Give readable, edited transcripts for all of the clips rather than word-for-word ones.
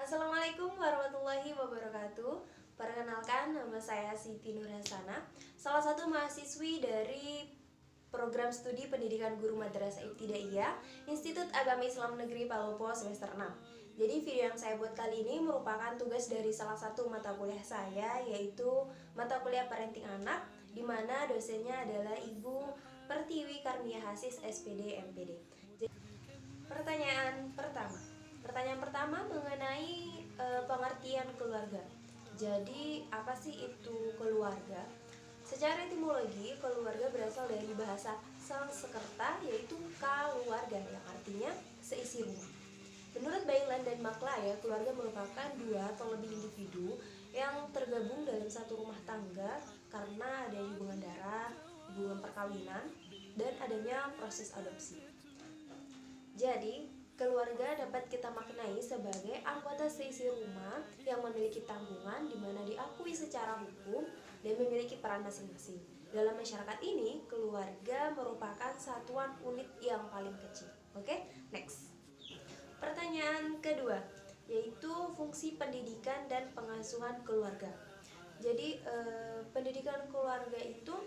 Assalamualaikum warahmatullahi wabarakatuh. Perkenalkan, nama saya Siti Nurhasana, salah satu mahasiswi dari program studi pendidikan guru madrasah ibtidaiyah Institut Agama Islam Negeri Palopo semester 6. Jadi video yang saya buat kali ini merupakan tugas dari salah satu mata kuliah saya, yaitu mata kuliah parenting anak, di mana dosennya adalah Ibu Pertiwi Karnia Hasis SPD MPD. Pertanyaan pertama mengenai pengertian keluarga. Jadi, apa sih itu keluarga? Secara etimologi, keluarga berasal dari bahasa Sanskerta, yaitu kaluarga, yang artinya seisi rumah. Menurut Baylan dan Maklaya, keluarga merupakan dua atau lebih individu yang tergabung dalam satu rumah tangga karena ada hubungan darah, hubungan perkawinan, dan adanya proses adopsi. Jadi, keluarga dapat kita maknai sebagai anggota seisi rumah yang memiliki tanggungan di mana diakui secara hukum dan memiliki peran masing-masing. Dalam masyarakat ini, keluarga merupakan satuan unit yang paling kecil. Oke, next. Pertanyaan kedua, yaitu fungsi pendidikan dan pengasuhan keluarga. Jadi, pendidikan keluarga itu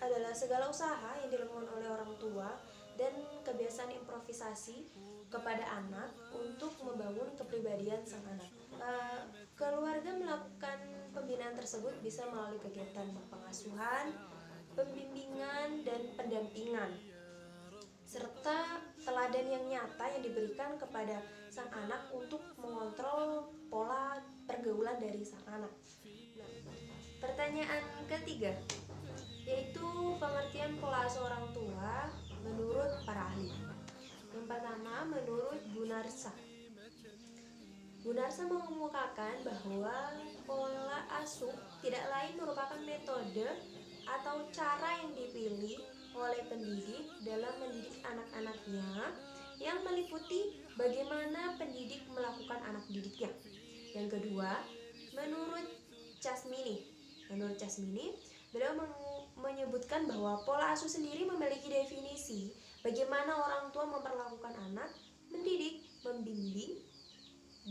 adalah segala usaha yang dilakukan oleh orang tua dan kebiasaan improvisasi kepada anak untuk membangun kepribadian sang anak. Keluarga melakukan pembinaan tersebut bisa melalui kegiatan pengasuhan, pembimbingan, dan pendampingan, serta teladan yang nyata yang diberikan kepada sang anak untuk mengontrol pola pergaulan dari sang anak. Pertanyaan ketiga, yaitu pengertian pola asuh orang tua menurut para ahli. Yang pertama, menurut Gunarsa mengemukakan bahwa pola asuh tidak lain merupakan metode atau cara yang dipilih oleh pendidik dalam mendidik anak-anaknya, yang meliputi bagaimana pendidik melakukan anak didiknya. Yang kedua, menurut Casmini, beliau menyebutkan bahwa pola asuh sendiri memiliki definisi bagaimana orang tua memperlakukan anak, mendidik, membimbing,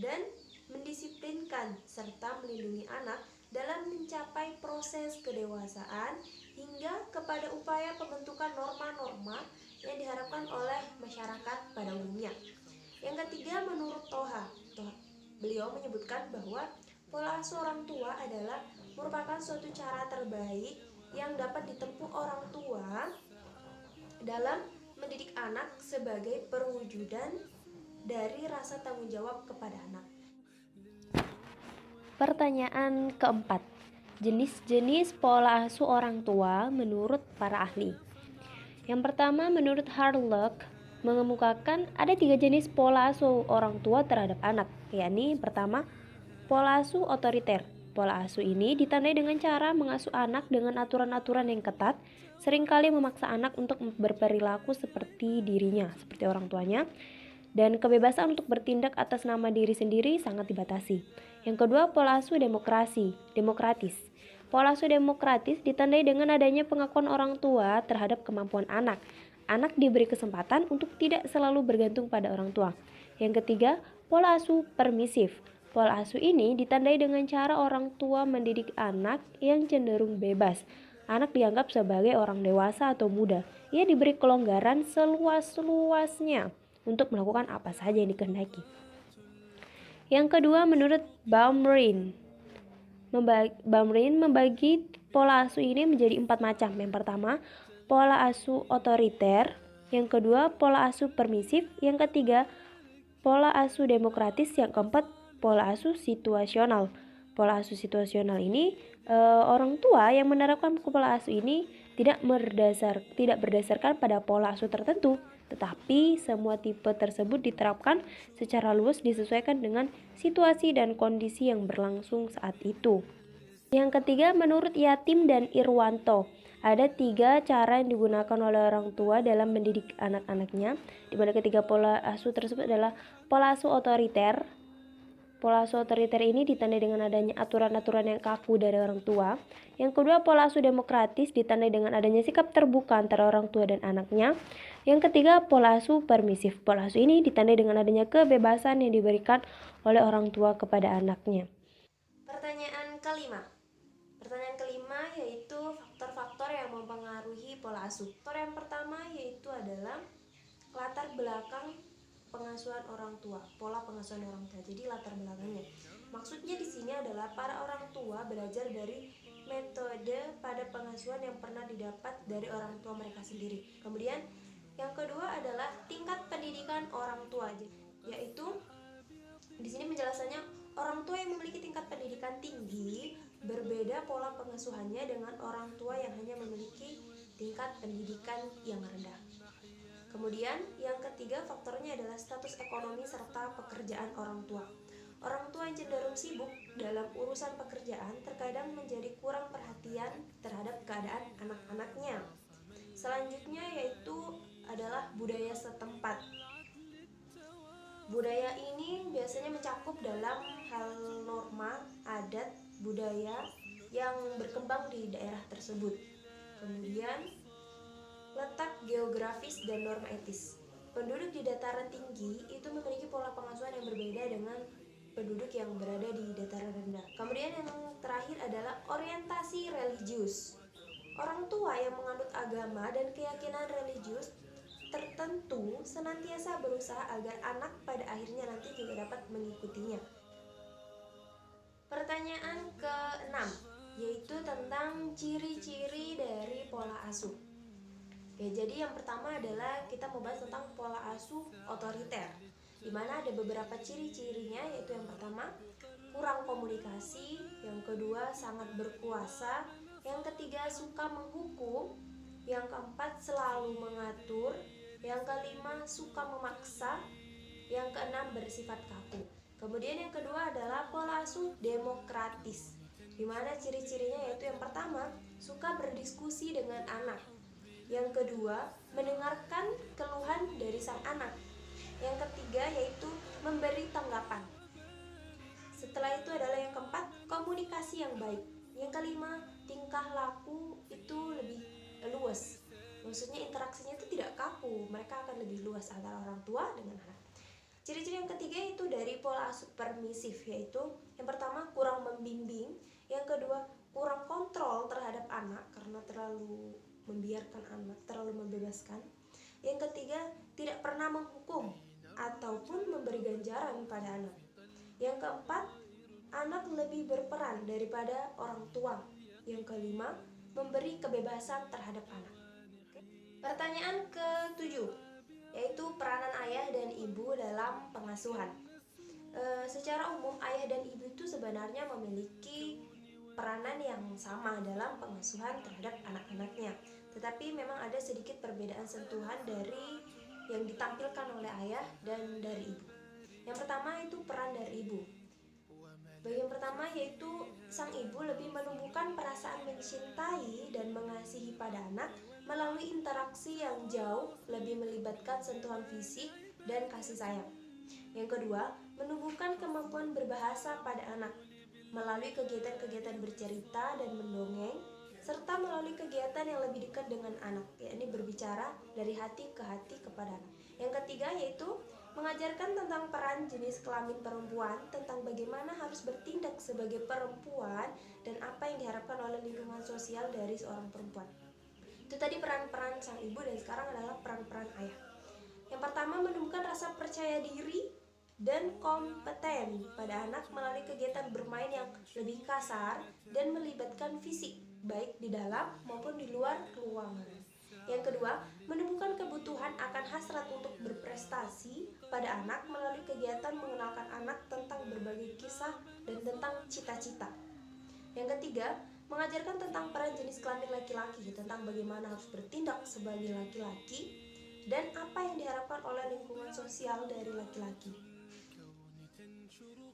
dan mendisiplinkan serta melindungi anak dalam mencapai proses kedewasaan hingga kepada upaya pembentukan norma-norma yang diharapkan oleh masyarakat pada umumnya. Yang ketiga, menurut Toha, beliau menyebutkan bahwa pola asuh orang tua adalah merupakan suatu cara terbaik yang dapat ditempuh orang tua dalam mendidik anak sebagai perwujudan dari rasa tanggung jawab kepada anak. Pertanyaan keempat, jenis-jenis pola asuh orang tua menurut para ahli. Yang pertama, menurut Harlock mengemukakan ada 3 jenis pola asuh orang tua terhadap anak, yakni pertama, pola asuh otoriter. Pola asuh ini ditandai dengan cara mengasuh anak dengan aturan-aturan yang ketat, seringkali memaksa anak untuk berperilaku seperti dirinya, seperti orang tuanya, dan kebebasan untuk bertindak atas nama diri sendiri sangat dibatasi. Yang kedua, pola asuh demokratis. Pola asuh demokratis ditandai dengan adanya pengakuan orang tua terhadap kemampuan anak. Anak diberi kesempatan untuk tidak selalu bergantung pada orang tua. Yang ketiga, pola asuh permisif. Pola asuh ini ditandai dengan cara orang tua mendidik anak yang cenderung bebas. Anak dianggap sebagai orang dewasa atau muda. Ia diberi kelonggaran seluas-luasnya untuk melakukan apa saja yang dikehendaki. Yang kedua, menurut Baumrind membagi pola asuh ini menjadi 4 macam. Yang pertama, pola asuh otoriter. Yang kedua, pola asuh permisif. Yang ketiga, pola asuh demokratis. Yang keempat, pola asuh situasional. Pola asuh situasional ini orang tua yang menerapkan pola asuh ini tidak berdasarkan pada pola asuh tertentu, tetapi semua tipe tersebut diterapkan secara luas disesuaikan dengan situasi dan kondisi yang berlangsung saat itu. Yang ketiga, menurut Yatim dan Irwanto, ada 3 cara yang digunakan oleh orang tua dalam mendidik anak-anaknya, di mana ketiga pola asuh tersebut adalah pola asuh otoriter, Pola asuh otoriter ini ditandai dengan adanya aturan-aturan yang kaku dari orang tua. Yang kedua, pola asuh demokratis ditandai dengan adanya sikap terbuka antara orang tua dan anaknya. Yang ketiga, pola asuh permisif. Pola asuh ini ditandai dengan adanya kebebasan yang diberikan oleh orang tua kepada anaknya. Pertanyaan kelima yaitu faktor-faktor yang mempengaruhi pola asuh. Faktor yang pertama yaitu adalah latar belakang pengasuhan orang tua, pola pengasuhan orang tua. Jadi latar belakangnya. Maksudnya di sini adalah para orang tua belajar dari metode pada pengasuhan yang pernah didapat dari orang tua mereka sendiri. Kemudian yang kedua adalah tingkat pendidikan orang tua, yaitu di sini penjelasannya orang tua yang memiliki tingkat pendidikan tinggi berbeda pola pengasuhannya dengan orang tua yang hanya memiliki tingkat pendidikan yang rendah. Kemudian yang ketiga faktornya adalah status ekonomi serta pekerjaan orang tua. Orang tua yang cenderung sibuk dalam urusan pekerjaan terkadang menjadi kurang perhatian terhadap keadaan anak-anaknya. Selanjutnya yaitu adalah budaya setempat. Budaya ini biasanya mencakup dalam hal norma, adat, budaya yang berkembang di daerah tersebut. Kemudian letak geografis dan norma etis. Penduduk di dataran tinggi itu memiliki pola pengasuhan yang berbeda dengan penduduk yang berada di dataran rendah. Kemudian yang terakhir adalah orientasi religius. Orang tua yang menganut agama dan keyakinan religius tertentu senantiasa berusaha agar anak pada akhirnya nanti juga dapat mengikutinya. Pertanyaan ke-6 yaitu tentang ciri-ciri dari pola asuh. Ya, jadi yang pertama adalah kita membahas tentang pola asuh otoriter, di mana ada beberapa ciri-cirinya, yaitu yang pertama kurang komunikasi, yang kedua sangat berkuasa, yang ketiga suka menghukum, yang keempat selalu mengatur, yang kelima suka memaksa, yang keenam bersifat kaku. Kemudian yang kedua adalah pola asuh demokratis, di mana ciri-cirinya yaitu yang pertama suka berdiskusi dengan anak. Yang kedua, mendengarkan keluhan dari sang anak. Yang ketiga yaitu memberi tanggapan. Setelah itu adalah yang keempat, komunikasi yang baik. Yang kelima, tingkah laku itu lebih luas. Maksudnya interaksinya itu tidak kaku, mereka akan lebih luas antara orang tua dengan anak. Ciri-ciri yang ketiga itu dari pola asuh permisif, yaitu yang pertama kurang membimbing, yang kedua kurang kontrol terhadap anak karena terlalu membiarkan anak, terlalu membebaskan. Yang ketiga, tidak pernah menghukum ataupun memberi ganjaran pada anak. Yang keempat, anak lebih berperan daripada orang tua. Yang kelima, memberi kebebasan terhadap anak. Pertanyaan ke-7 yaitu peranan ayah dan ibu dalam pengasuhan. Secara umum ayah dan ibu itu sebenarnya memiliki peranan yang sama dalam pengasuhan terhadap anak-anaknya. Tetapi memang ada sedikit perbedaan sentuhan dari yang ditampilkan oleh ayah dan dari ibu. Yang pertama itu peran dari ibu. Bagian pertama yaitu sang ibu lebih menumbuhkan perasaan mencintai dan mengasihi pada anak melalui interaksi yang jauh lebih melibatkan sentuhan fisik dan kasih sayang. Yang kedua, menumbuhkan kemampuan berbahasa pada anak melalui kegiatan-kegiatan bercerita dan mendongeng, serta melalui kegiatan yang lebih dekat dengan anak, yakni berbicara dari hati ke hati kepada anak. Yang ketiga yaitu mengajarkan tentang peran jenis kelamin perempuan, tentang bagaimana harus bertindak sebagai perempuan dan apa yang diharapkan oleh lingkungan sosial dari seorang perempuan. Itu tadi peran-peran sang ibu, dan sekarang adalah peran-peran ayah. Yang pertama, menumbuhkan rasa percaya diri dan kompeten pada anak melalui kegiatan bermain yang lebih kasar dan melibatkan fisik, baik di dalam maupun di luar ruangan. Yang kedua, menumbuhkan kebutuhan akan hasrat untuk berprestasi pada anak melalui kegiatan mengenalkan anak tentang berbagai kisah dan tentang cita-cita. Yang ketiga, mengajarkan tentang peran jenis kelamin laki-laki, tentang bagaimana harus bertindak sebagai laki-laki dan apa yang diharapkan oleh lingkungan sosial dari laki-laki.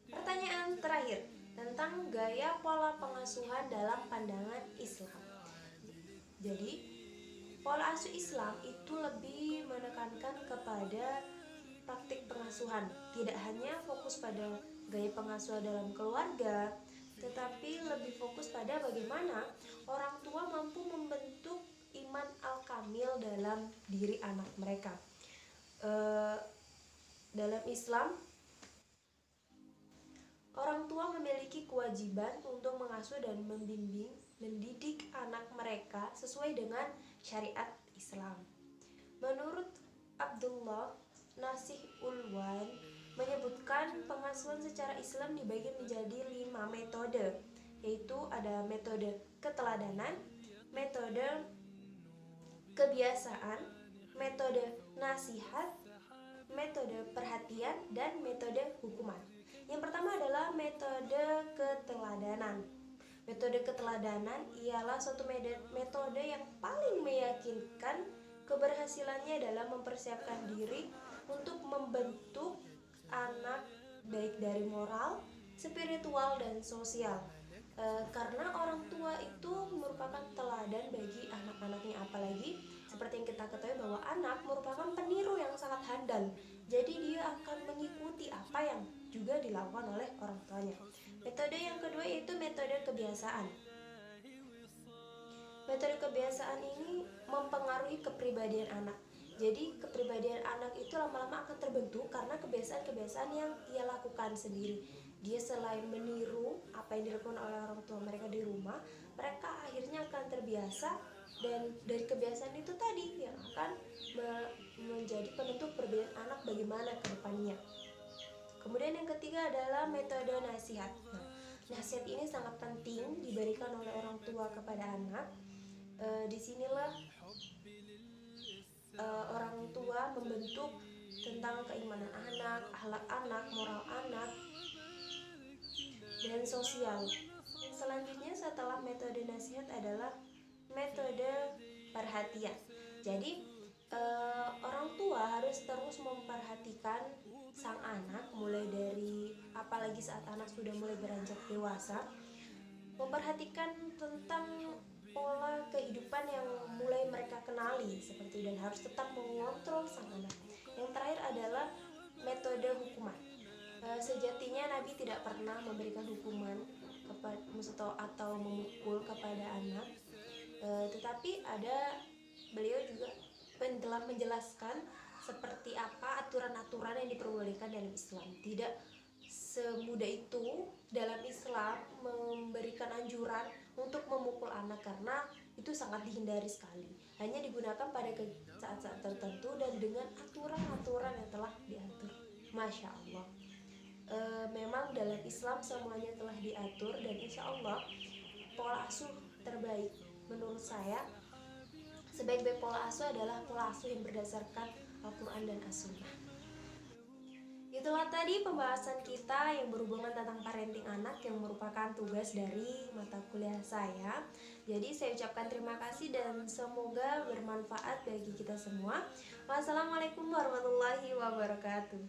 Pertanyaan terakhir tentang gaya pola pengasuhan dalam pandangan Islam. Jadi, pola asuh Islam itu lebih menekankan kepada praktik pengasuhan, tidak hanya fokus pada gaya pengasuhan dalam keluarga, tetapi lebih fokus pada bagaimana orang tua mampu membentuk iman al-kamil dalam diri anak mereka. Dalam Islam, orang tua memiliki kewajiban untuk mengasuh dan membimbing, mendidik anak mereka sesuai dengan syariat Islam. Menurut Abdullah Nasih Ulwan menyebutkan pengasuhan secara Islam dibagi menjadi 5 metode, yaitu ada metode keteladanan, metode kebiasaan, metode nasihat, metode perhatian, dan metode hukuman. Yang pertama adalah metode keteladanan. Metode keteladanan ialah suatu metode yang paling meyakinkan keberhasilannya dalam mempersiapkan diri untuk membentuk anak baik dari moral, spiritual, dan sosial. Karena orang tua itu merupakan teladan bagi anak-anaknya, apalagi seperti yang kita ketahui bahwa anak merupakan peniru yang sangat handal. Jadi dia akan mengikuti apa yang juga dilakukan oleh orang tuanya. Metode yang kedua yaitu metode kebiasaan. Metode kebiasaan ini mempengaruhi kepribadian anak. Jadi kepribadian anak itu lama-lama akan terbentuk karena kebiasaan-kebiasaan yang ia lakukan sendiri. Dia selain meniru apa yang dilakukan oleh orang tua mereka di rumah, mereka akhirnya akan terbiasa, dan dari kebiasaan itu tadi yang akan menjadi penentu perbedaan anak bagaimana ke depannya. Kemudian yang ketiga adalah metode nasihat. Nah, nasihat ini sangat penting diberikan oleh orang tua kepada anak. Disinilah orang tua membentuk tentang keimanan anak, akhlak anak, moral anak, dan sosial. Selanjutnya setelah metode nasihat adalah metode perhatian. Jadi orang tua harus terus memperhatikan sang anak, mulai dari apalagi saat anak sudah mulai beranjak dewasa, memperhatikan tentang pola kehidupan yang mulai mereka kenali seperti, dan harus tetap mengontrol sang anak. Yang terakhir adalah metode hukuman. Sejatinya Nabi tidak pernah memberikan hukuman atau memukul kepada anak, tetapi beliau juga telah menjelaskan seperti apa aturan-aturan yang diperbolehkan dalam Islam. Tidak semudah itu dalam Islam memberikan anjuran untuk memukul anak, karena itu sangat dihindari sekali. Hanya digunakan pada saat-saat tertentu dan dengan aturan-aturan yang telah diatur. Masya Allah. Memang dalam Islam semuanya telah diatur, dan insya Allah pola asuh terbaik menurut saya, sebaik-baik pola asuh adalah pola asuh yang berdasarkan Al-Quran dan As-Sunnah. Itulah tadi pembahasan kita yang berhubungan tentang parenting anak yang merupakan tugas dari mata kuliah saya. Jadi saya ucapkan terima kasih dan semoga bermanfaat bagi kita semua. Wassalamualaikum warahmatullahi wabarakatuh.